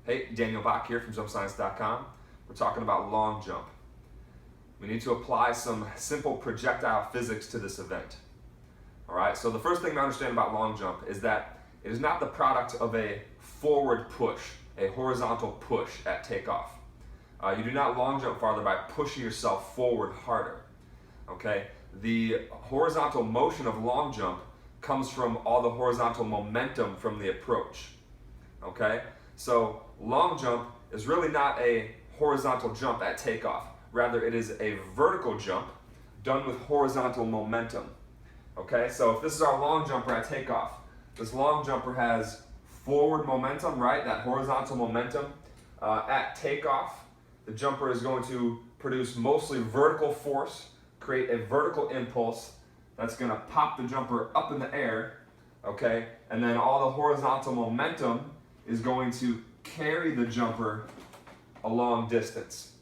Hey, Daniel Bach here from JumpScience.com. We're talking about long jump. We need to apply some simple projectile physics to this event. Alright, so the first thing to understand about long jump is that it is not the product of a forward push, a horizontal push at takeoff. You do not long jump farther by pushing yourself forward harder. Okay, the horizontal motion of long jump comes from all the horizontal momentum from the approach. Okay, so long jump is really not a horizontal jump at takeoff. Rather, it is a vertical jump done with horizontal momentum. Okay, so if this is our long jumper at takeoff, this long jumper has forward momentum, right? That horizontal momentum. At takeoff, the jumper is going to produce mostly vertical force, create a vertical impulse that's going to pop the jumper up in the air, okay? And then all the horizontal momentum is going to carry the jumper a long distance,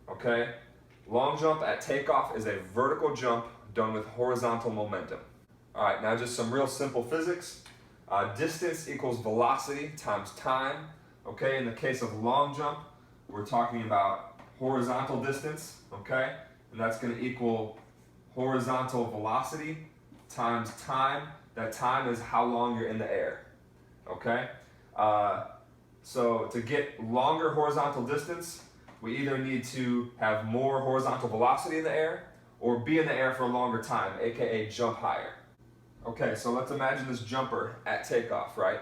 okay? Long jump at takeoff is a vertical jump done with horizontal momentum. All right, now just some real simple physics. Distance equals velocity times time, okay? In the case of long jump, we're talking about horizontal distance, okay? And that's going to equal horizontal velocity times time. That time is how long you're in the air, okay? So to get longer horizontal distance, we either need to have more horizontal velocity in the air or be in the air for a longer time, aka jump higher. Okay, so let's imagine this jumper at takeoff, right?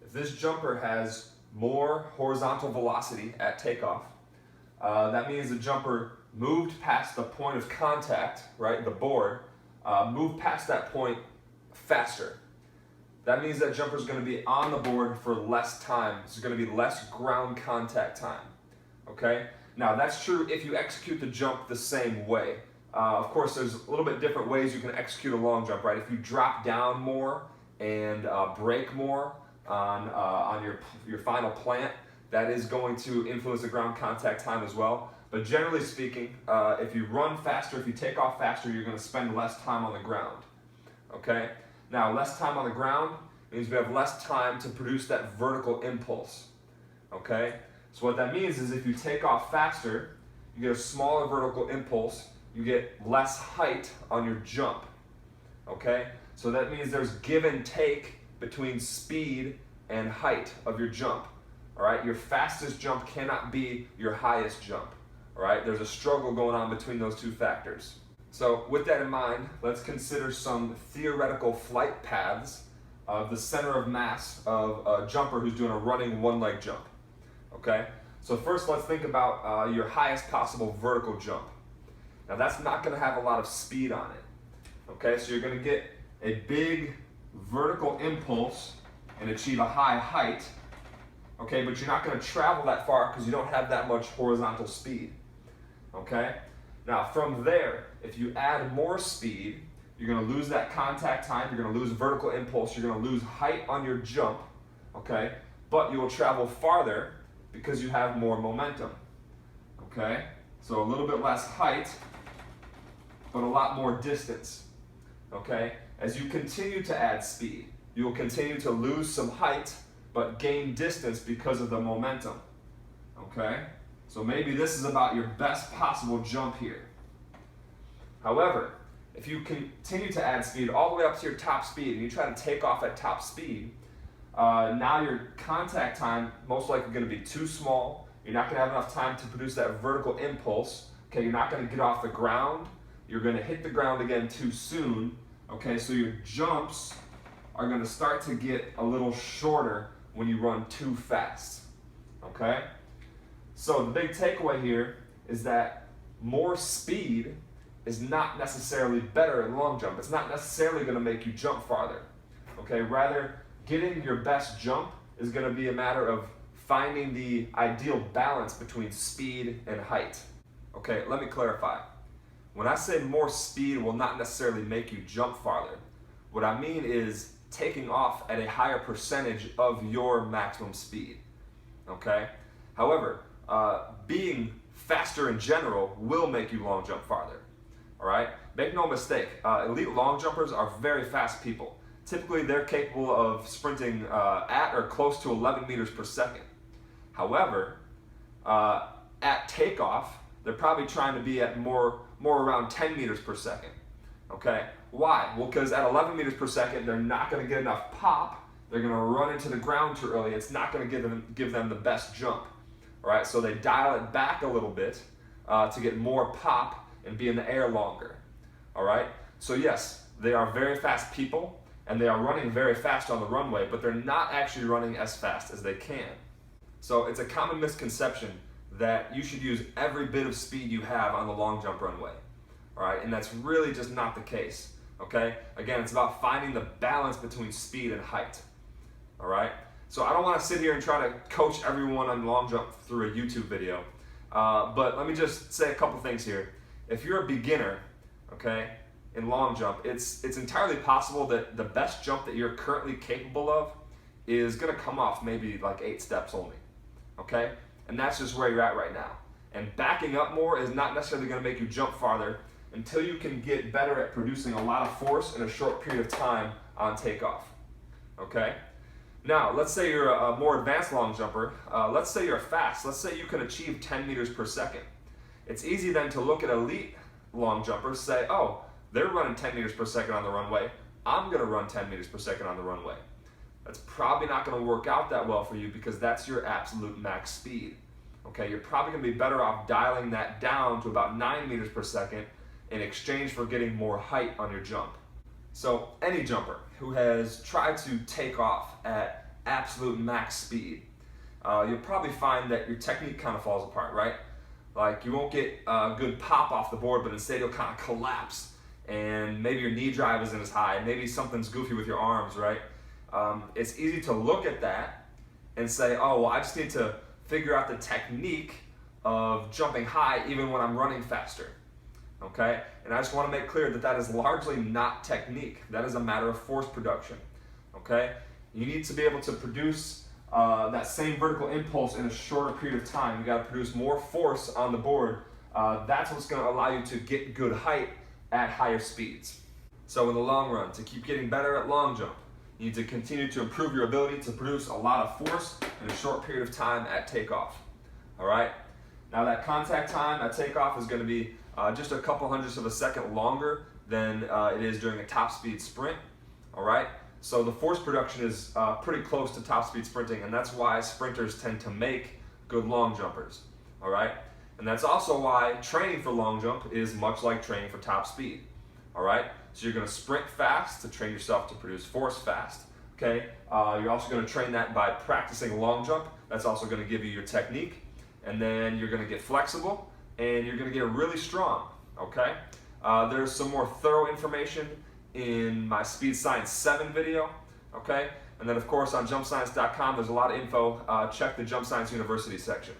If this jumper has more horizontal velocity at takeoff, that means the jumper moved past the point of contact, right, the board, moved past that point faster. That means that jumper is going to be on the board for less time. There's going to be less ground contact time. Okay? Now that's true if you execute the jump the same way. Of course, there's a little bit different ways you can execute a long jump, right? If you drop down more and brake more on your final plant, that is going to influence the ground contact time as well. But generally speaking, if you run faster, if you take off faster, you're going to spend less time on the ground. Okay? Now, less time on the ground means we have less time to produce that vertical impulse. Okay? So what that means is if you take off faster, you get a smaller vertical impulse, you get less height on your jump. Okay? So that means there's give and take between speed and height of your jump. All right? Your fastest jump cannot be your highest jump. All right? There's a struggle going on between those two factors. So with that in mind, let's consider some theoretical flight paths of the center of mass of a jumper who's doing a running one-leg jump. Okay? So first let's think about your highest possible vertical jump. Now that's not going to have a lot of speed on it. Okay? So you're going to get a big vertical impulse and achieve a high height. Okay? But you're not going to travel that far because you don't have that much horizontal speed. Okay? Now from there, if you add more speed, you're going to lose that contact time, you're going to lose vertical impulse, you're going to lose height on your jump, okay? But you will travel farther because you have more momentum, okay? So a little bit less height, but a lot more distance, okay? As you continue to add speed, you will continue to lose some height, but gain distance because of the momentum, okay? So maybe this is about your best possible jump here. However, if you continue to add speed all the way up to your top speed and you try to take off at top speed, now your contact time most likely going to be too small. You're not going to have enough time to produce that vertical impulse. Okay, you're not going to get off the ground. You're going to hit the ground again too soon. Okay, so your jumps are going to start to get a little shorter when you run too fast. Okay? So the big takeaway here is that more speed is not necessarily better in long jump. It's not necessarily going to make you jump farther. Okay, rather getting your best jump is going to be a matter of finding the ideal balance between speed and height. Okay, let me clarify. When I say more speed will not necessarily make you jump farther, what I mean is taking off at a higher percentage of your maximum speed. Okay? However, being faster in general will make you long jump farther. All right? Make no mistake, elite long jumpers are very fast people. Typically, they're capable of sprinting at or close to 11 meters per second. However, at takeoff, they're probably trying to be at more around 10 meters per second. Okay? Why? Well, because at 11 meters per second, they're not going to get enough pop. They're going to run into the ground too early. It's not going to give them the best jump. All right? So they dial it back a little bit to get more pop and be in the air longer. All right? So yes, they are very fast people, and they are running very fast on the runway, but they're not actually running as fast as they can. So it's a common misconception that you should use every bit of speed you have on the long jump runway. All right? And that's really just not the case. Okay? Again, it's about finding the balance between speed and height. All right? So I don't want to sit here and try to coach everyone on long jump through a YouTube video. But let me just say a couple things here. If you're a beginner, okay, in long jump, it's entirely possible that the best jump that you're currently capable of is going to come off maybe like 8 steps only. Okay? And that's just where you're at right now. And backing up more is not necessarily going to make you jump farther until you can get better at producing a lot of force in a short period of time on takeoff. Okay? Now, let's say you're a more advanced long jumper. Let's say you're fast. Let's say you can achieve 10 meters per second. It's easy then to look at elite long jumpers, say, oh, they're running 10 meters per second on the runway. I'm going to run 10 meters per second on the runway. That's probably not going to work out that well for you because that's your absolute max speed. Okay, you're probably going to be better off dialing that down to about 9 meters per second in exchange for getting more height on your jump. So any jumper who has tried to take off at absolute max speed, you'll probably find that your technique kind of falls apart, right? Like you won't get a good pop off the board, but instead you'll kind of collapse, and maybe your knee drive isn't as high, maybe something's goofy with your arms, right? It's easy to look at that and say, oh, well, I just need to figure out the technique of jumping high even when I'm running faster. Okay? And I just want to make clear that that is largely not technique. That is a matter of force production. Okay? You need to be able to produce that same vertical impulse in a shorter period of time. You got to produce more force on the board. That's what's going to allow you to get good height at higher speeds. So in the long run, to keep getting better at long jump, you need to continue to improve your ability to produce a lot of force in a short period of time at takeoff. All right? Now that contact time at takeoff is going to be just a couple hundredths of a second longer than it is during a top speed sprint. All right? So the force production is pretty close to top speed sprinting, and that's why sprinters tend to make good long jumpers. All right? And that's also why training for long jump is much like training for top speed. All right? So you're going to sprint fast to train yourself to produce force fast. Okay? You're also going to train that by practicing long jump. That's also going to give you your technique. And then you're going to get flexible, and you're going to get really strong. Okay? There's some more thorough information in my Speed Science 7 video. Okay? And then, of course, on jumpscience.com, there's a lot of info. Check the Jump Science University section.